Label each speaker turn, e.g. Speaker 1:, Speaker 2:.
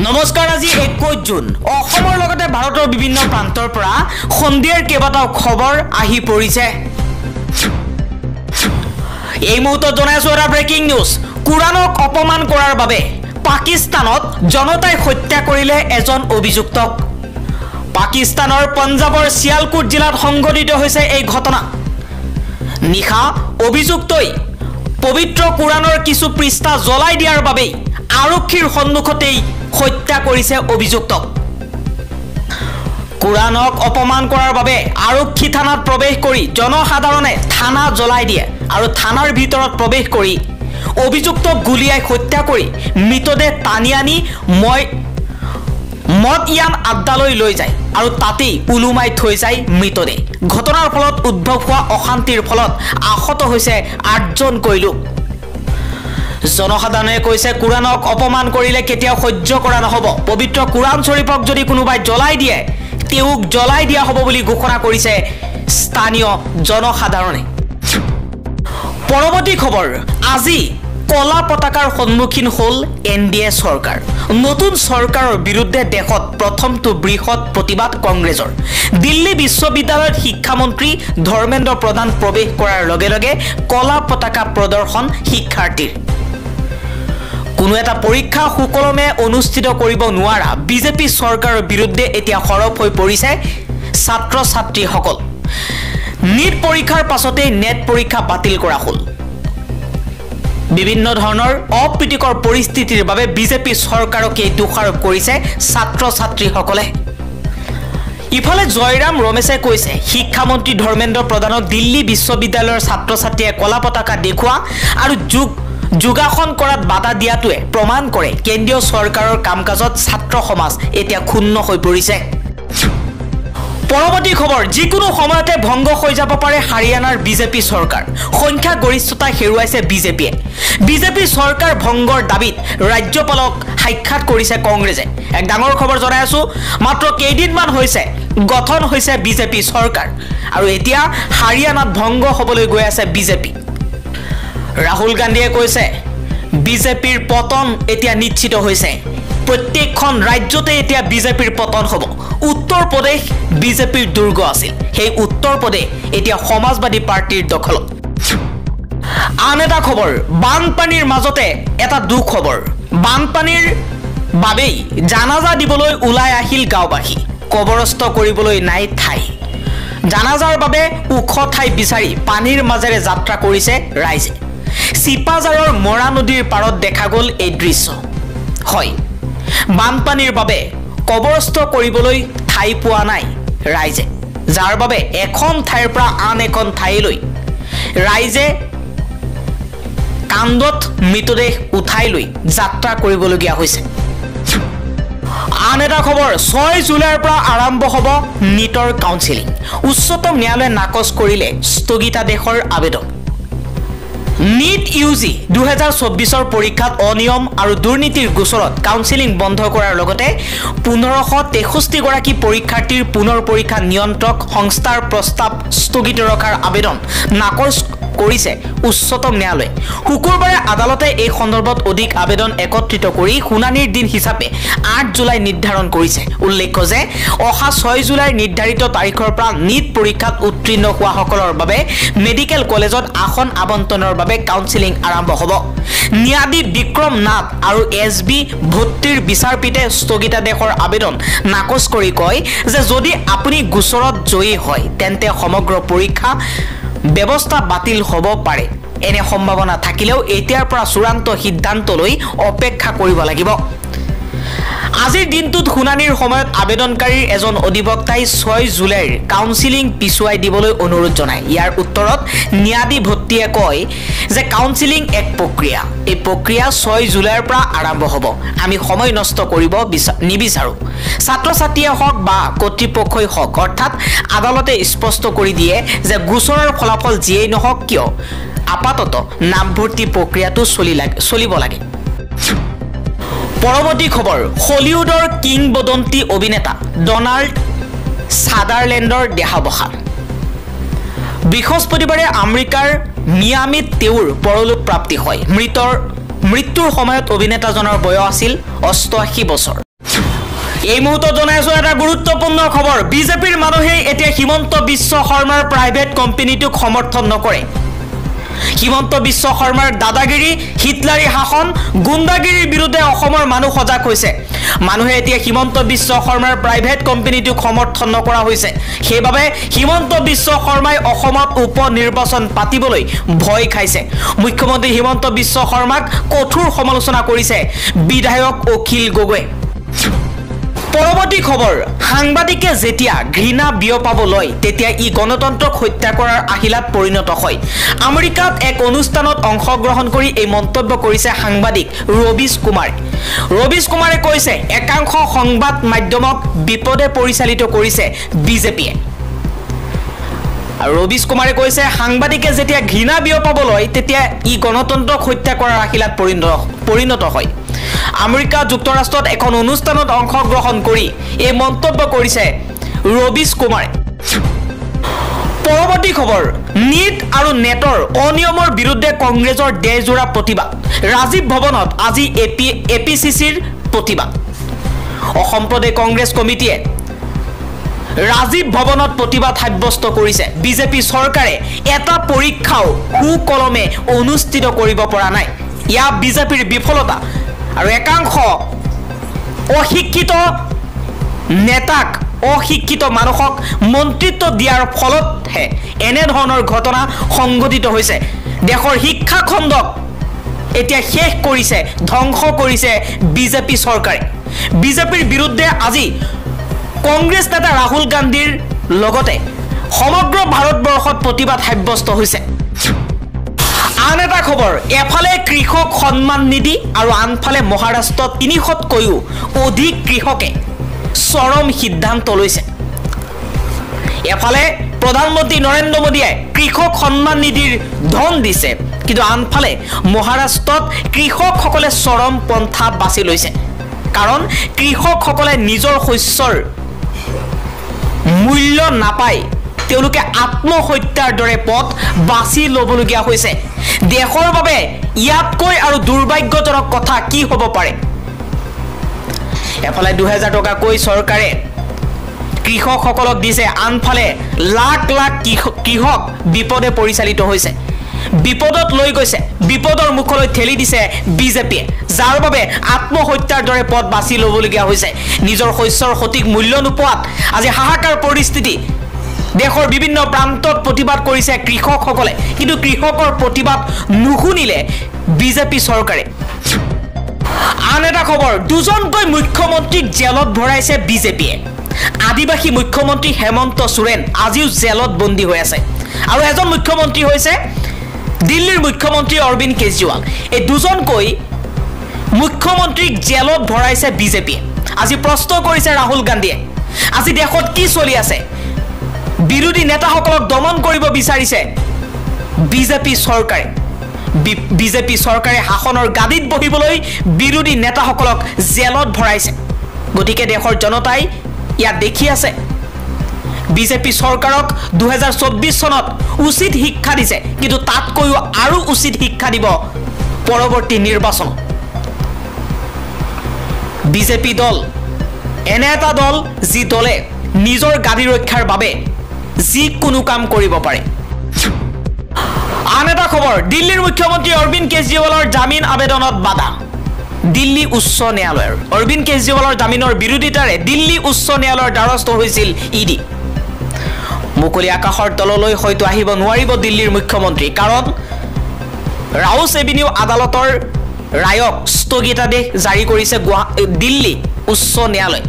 Speaker 1: নমস্কাৰ আজি 21 জুন অসমৰ লগতে ভাৰতৰ বিভিন্ন প্ৰান্তৰ পৰা সন্ধিয়াৰ কেইবাটাও খবৰ আহি পৰিছে এই মুহূৰ্তত জনাইছো এটা ব্ৰেকিং নিউজ কুৰানক অপমান কৰাৰ বাবে পাকিস্তানত জনতাই হত্যা কৰিলে এজন অভিযুক্তক পাকিস্তানৰ পঞ্জাবৰ সিয়ালকোট জিলাত সংঘটিত হৈছে এই ঘটনা নিখা অভিযুক্তই পবিত্ৰ কুৰানৰ কিছু পৃষ্ঠা জ্বলাই দিয়াৰ বাবে আৰক্ষীৰ সন্মুখতেই হত্যা কৰিছে অভিযুক্তক কুৰানক অপমান কৰাৰ বাবে আৰক্ষী থানাত প্ৰৱেশ কৰি জনসাধাৰণে থানা জ্বলাই দিয়ে আৰু থানাৰ ভিতৰত প্ৰৱেশ কৰি অভিযুক্তক গুলিয়াই হত্যা কৰি মৃতদেহ টানি আনি মদয়ান আড্ডালৈ লৈ যায় আৰু তাতেই উলুমাই থৈ যায় মৃতদেহ ঘটনাৰ ফলত উদ্ভৱ হোৱা অশান্তিৰ ফলত আহত হৈছে 8জন কৈলোক জনসাধাৰণে কৈছে কুৰানক অপমান কৰিলে কেতিয়াও সহ্য কৰা নহব পবিত্ৰ কুৰান শৰীফক যদি কোনোবাই জ্বলাই দিয়ে তেওঁক জ্বলাই দিয়া হ'ব বুলি ঘোষণা কৰিছে স্থানীয় জনসাধাৰণে পৰৱৰ্তী খবৰ আজি কলা পতাকাৰ সন্মুখীন হল এনডিএ চৰকাৰ নতুন চৰকাৰৰ বিৰুদ্ধে দেশত প্ৰথমটো বৃহৎ প্ৰতিবাদ কংগ্ৰেছৰ দিল্লী বিশ্ববিদ্যালয়ত শিক্ষামন্ত্ৰী ধৰ্মেন্দ্ৰ প্ৰধান প্ৰৱেশ কৰাৰ লগে লগে কলা পতাকা প্ৰদৰ্শন শিক্ষাৰ্থীৰ কোনো এটা পৰীক্ষা সুকলমে অনুষ্ঠিত কৰিব নোৱাৰা বিজেপি চৰকাৰৰ বিৰুদ্ধে এতিয়া খৰব হৈ পৰিছে ছাত্ৰ ছাত্ৰীসকল নীট পৰীক্ষাৰ পাছতে নেট পৰীক্ষা বাতিল কৰা হ'ল বিভিন্ন ধৰণৰ অপ্ৰীতিকৰ পৰিস্থিতিৰ বাবে বিজেপি চৰকাৰকে দোষাৰোপ কৰিছে ছাত্ৰ ছাত্ৰীসকলে ইফালে জয়ৰাম ৰমেশে কৈছে শিক্ষামন্ত্ৰী ধৰ্মেন্দ্ৰ প্ৰধানক দিল্লী বিশ্ববিদ্যালয়ৰ ছাত্ৰ ছাত্ৰীয়ে কলা পতাকা দেখুৱা আৰু যোগাসন কৰাত বাধা দিয়াটোৱে প্ৰমাণ কৰে কেন্দ্ৰীয় চৰকাৰৰ কামকাজত ছাত্ৰ সমাজ এতিয়া ক্ষুণ্ণ হৈ পৰিছে পৰৱৰ্তী খবৰ যিকোনো সময়তে ভংগ হৈ যাব পাৰে হাৰিয়ানাৰ বিজেপি চৰকাৰ সংখ্যা গৰিষ্ঠতা হেৰুৱাইছে বিজেপি চৰকাৰ ভংগৰ দাবীত ৰাজ্যপালক সাক্ষাৎ কৰিছে কংগ্ৰেছে এক ডাঙৰ খবৰ জনাই আছো মাত্ৰ কেইদিনমান হৈছে গঠন হৈছে বিজেপি চৰকাৰ আৰু এতিয়া হাৰিয়ানাত ভংগ হ'বলৈ গৈ আছে বিজেপি ৰাহুল গান্ধীয়ে কৈছে বিজেপিৰ পতন এতিয়া নিশ্চিত হৈছে প্ৰত্যেকখন ৰাজ্যতে এতিয়া বিজেপিৰ পতন হ'ব উত্তৰ প্ৰদেশ বিজেপিৰ দুৰ্গ আছিল সেই উত্তৰ প্ৰদেশ এতিয়া সমাজবাদী পাৰ্টিৰ দখলত আন এটা খবৰ বানপানীৰ মাজতে এটা দুখ খবৰ বানপানীৰ বাবেই জানাজা দিবলৈ ওলাই আহিল গাঁওবাসী কবৰস্থ কৰিবলৈ নাই ঠাই জানাজাৰ বাবে ওখ ঠাই বিচাৰি পানীৰ মাজেৰে যাত্ৰা কৰিছে ৰাইজে সিপাজাৰৰ মৰা নদীৰ পাৰত দেখা গ'ল এই দৃশ্য হয় বানপানীৰ বাবে কবৰস্থ কৰিবলৈ ঠাই পোৱা নাই ৰাইজে যাৰ বাবে এখন ঠাইৰ পৰা আন এখন ঠাইলৈ ৰাইজে কান্দত মৃতদেহ উঠাই লৈ যাত্ৰা কৰিবলগীয়া হৈছে আন এটা খবৰ 6 জুলাইৰ পৰা আৰম্ভ হ'ব নীটৰ কাউন্সেলিং উচ্চতম ন্যায়ালয়ে নাকচ কৰিলে স্থগিতাদেশৰ আবেদন নীট ইউজি 2024 পৰীক্ষাত অনিয়ম আৰু দুৰ্নীতিৰ গোচৰত কাউন্সেলিং বন্ধ কৰাৰ লগতে 1563 গৰাকী পৰীক্ষাৰ্থীৰ পুনৰ পৰীক্ষা নিয়ন্ত্ৰক সংস্থাৰ প্ৰস্তাৱ স্থগিত ৰখাৰ আবেদন নাকচ কৰিছে উচ্চতম ন্যায়ালয়ে শুকুৰবাৰে আদালতে এই সন্দৰ্ভত অধিক আবেদন একত্ৰিত কৰি শুনানিৰ দিন হিচাপে 8 জুলাই নিৰ্ধাৰণ কৰিছে উল্লেখ্য যে অহা 6 জুলাইৰ নিৰ্ধাৰিত তাৰিখৰ পৰা নীট পৰীক্ষাত উত্তীৰ্ণ হোৱাসকলৰ বাবে মেডিকেল কলেজত আসন আবণ্টনৰ বাবে কাউন্সেলিং আৰম্ভ হ'ব ন্যায়াধী বিক্ৰম নাথ আৰু এছবি ভট্টিৰ বিচাৰপীঠে স্থগিতাদেশৰ আবেদন নাকচ কৰি কয় যে যদি আপুনি গোচৰত জয়ী হয় তেন্তে সমগ্ৰ পৰীক্ষা ব্যৱস্থা বাতিল হ'ব পাৰে এনে সম্ভাৱনা থাকিলেও এতিয়াৰ পৰা চূড়ান্ত সিদ্ধান্তলৈ অপেক্ষা কৰিব লাগিব আজিৰ দিনটোত শুনানিৰ সময়ত আবেদনকাৰীৰ এজন অধিবক্তাই 6 জুলাইৰ কাউন্সেলিং পিছুৱাই দিবলৈ অনুৰোধ জনায় ইয়াৰ উত্তৰত ন্যায়াধী ভট্টিয়ে কয় যে কাউন্সেলিং এক প্ৰক্ৰিয়া এই প্ৰক্ৰিয়া 6 জুলাইৰ পৰা আৰম্ভ হ'ব আমি সময় নষ্ট কৰিব নিবিচাৰো ছাত্ৰ ছাত্ৰীয়ে হওক বা কৰ্তৃপক্ষই হওক অৰ্থাৎ আদালতে স্পষ্ট কৰি দিয়ে যে গোচৰৰ ফলাফল যিয়েই নহওক কিয় আপাতত নামভৰ্তি প্ৰক্ৰিয়াটো চলিব লাগে পৰৱৰ্তী খবৰ হলিউডৰ কিংবদন্তি অভিনেতা ডনাল্ড সাদাৰলেণ্ডৰ দেহাৱসান বৃহস্পতিবাৰে আমেৰিকাৰ মিয়ামিত তেওঁৰ পৰলোক প্ৰাপ্তি হয় মৃতৰ মৃত্যুৰ সময়ত অভিনেতাজনৰ বয়স আছিল 88 বছৰ এই মুহূৰ্তত জনাইছো এটা গুৰুত্বপূৰ্ণ খবৰ বিজেপিৰ মানুহে এতিয়া হিমন্ত বিশ্ব শৰ্মাৰ প্ৰাইভেট কোম্পানীটোক সমৰ্থন নকৰে হিমন্ত বিশ্ব শৰ্মাৰ দাদাগিৰি হিটলাৰী শাসন গুণ্ডাগিৰিৰ বিৰুদ্ধে অসমৰ মানুহ সজাগ হৈছে মানুহে এতিয়া হিমন্ত বিশ্ব শৰ্মাৰ প্ৰাইভেট কোম্পানীটোক সমৰ্থন নকৰা হৈছে সেইবাবে হিমন্ত বিশ্ব শৰ্মাই অসমত উপনিৰ্বাচন পাতিবলৈ ভয় খাইছে মুখ্যমন্ত্ৰী হিমন্ত বিশ্ব শৰ্মাক কঠোৰ সমালোচনা কৰিছে বিধায়ক অখিল গগৈ পৰৱৰ্তী খবৰ সাংবাদিকে যেতিয়া ঘৃণা বিয়পাব লয় তেতিয়া ই গণতন্ত্ৰক হত্যা কৰাৰ আহিলাত পৰিণত হয় আমেৰিকাত এক অনুষ্ঠানত অংশগ্ৰহণ কৰি এই মন্তব্য কৰিছে সাংবাদিক ৰবিশ কুমাৰে কৈছে একাংশ সংবাদ মাধ্যমক বিপদে পৰিচালিত কৰিছে বিজেপিয়ে ৰবিশ কুমাৰে কৈছে সাংবাদিকে যেতিয়া ঘৃণা বিয়পাব লয় তেতিয়া ই গণতন্ত্ৰক হত্যা কৰাৰ আহিলাত পৰিণত হয় আমেৰিকা যুক্তৰাষ্ট্ৰত এখন অনুষ্ঠানত অংশগ্ৰহণ কৰি এই মন্তব্য কৰিছে ৰবিশ কুমাৰে পৰৱৰ্তী খবৰ নীট আৰু নেটৰ অনিয়মৰ বিৰুদ্ধে কংগ্ৰেছৰ দেশজোৰা প্ৰতিবাদ ৰাজীৱ ভৱনত আজি এপিচিচিৰ প্ৰতিবাদ অসম প্ৰদেশ কংগ্ৰেছ কমিটিয়ে ৰাজীৱ ভৱনত প্ৰতিবাদ সাব্যস্ত কৰিছে বিজেপি চৰকাৰে এটা পৰীক্ষাও সুকলমে অনুষ্ঠিত কৰিব পৰা নাই ইয়া বিজেপিৰ বিফলতা আৰু একাংশ অশিক্ষিত নেতাক অশিক্ষিত মানুহক মন্ত্ৰিত্ব দিয়াৰ ফলতহে এনে ধৰণৰ ঘটনা সংঘটিত হৈছে দেশৰ শিক্ষা খণ্ডক এতিয়া শেষ কৰিছে ধ্বংস কৰিছে বিজেপি চৰকাৰে বিজেপিৰ বিৰুদ্ধে আজি কংগ্ৰেছ নেতা ৰাহুল গান্ধীৰ লগতে সমগ্ৰ ভাৰতবৰ্ষত প্ৰতিবাদ সাব্যস্ত হৈছে আন এটা খবৰ এফালে কৃষক সন্মান নিধি আৰু আনফালে মহাৰাষ্ট্ৰত ৩০০তকৈও অধিক কৃষকে চৰম সিদ্ধান্ত লৈছে এফালে প্ৰধানমন্ত্ৰী নৰেন্দ্ৰ মোদীয়ে কৃষক সন্মান নিধিৰ ধন দিছে কিন্তু আনফালে মহাৰাষ্ট্ৰত কৃষকসকলে চৰম পন্থা বাছি লৈছে কাৰণ কৃষকসকলে নিজৰ শস্যৰ মূল্য নাপায় তেওঁলোকে আত্মহত্যাৰ দৰে পথ বাছি ল'বলগীয়া হৈছে দেশৰ বাবে ইয়াতকৈ আৰু দুৰ্ভাগ্যজনক কথা কি হ'ব পাৰে এফালে 2000 টকা কৈ চৰকাৰে কৃষকসকলক দিছে আনফালে লাখ লাখ কৃষক বিপদে পৰিচালিত হৈছে বিপদত লৈ গৈছে বিপদৰ মুখলৈ ঠেলি দিছে বিজেপিয়ে যাৰ বাবে আত্মহত্যাৰ দৰে পথ বাছি ল'বলগীয়া হৈছে নিজৰ শস্যৰ সঠিক মূল্য নোপোৱাত আজি হাহাকাৰ পৰিস্থিতি দেশৰ বিভিন্ন প্ৰান্তত প্ৰতিবাদ কৰিছে কৃষকসকলে কিন্তু কৃষকৰ প্ৰতিবাদ নুশুনিলে বিজেপি চৰকাৰে আন এটা খবৰ দুজনকৈ মুখ্যমন্ত্ৰীক জেলত ভৰাইছে বিজেপিয়ে আদিবাসী মুখ্যমন্ত্ৰী হেমন্ত সোৰেন আজিও জেলত বন্দী হৈ আছে আৰু এজন মুখ্যমন্ত্ৰী হৈছে দিল্লীৰ মুখ্যমন্ত্ৰী অৰবিন্দ কেজৰিৱাল এই দুজনকৈ মুখ্যমন্ত্ৰীক জেলত ভৰাইছে বিজেপিয়ে আজি প্ৰশ্ন কৰিছে ৰাহুল গান্ধীয়ে আজি দেশত কি চলি আছে বিৰোধী নেতাসকলক দমন কৰিব বিচাৰিছে বিজেপি চৰকাৰে শাসনৰ গাদীত বহিবলৈ বিৰোধী নেতাসকলক জেলত ভৰাইছে গতিকে দেশৰ জনতাই ইয়াত দেখি আছে বিজেপি চৰকাৰক 2024 চনত উচিত শিক্ষা দিছে কিন্তু তাতকৈও আৰু উচিত শিক্ষা দিব পৰৱৰ্তী নিৰ্বাচন বিজেপি দল এনে এটা দল যি দলে নিজৰ গাদী ৰক্ষাৰ বাবে যিকোনো কাম কৰিব পাৰে আন এটা খবৰ দিল্লীৰ মুখ্যমন্ত্ৰী অৰবিন্দ কেজৰিৱালৰ জামিন আবেদনত বাধা দিল্লী উচ্চ ন্যায়ালয়ৰ অৰবিন্দ কেজৰিৱালৰ জামিনৰ বিৰোধিতাৰে দিল্লী উচ্চ ন্যায়ালয়ৰ দ্বাৰস্থ হৈছিল ইডি মুকলি আকাশৰ তললৈ হয়তো আহিব নোৱাৰিব দিল্লীৰ মুখ্যমন্ত্ৰী কাৰণ ৰাউছ এভিনিউ আদালতৰ ৰায়ক স্থগিতাদেশ জাৰি কৰিছে দিল্লী উচ্চ ন্যায়ালয়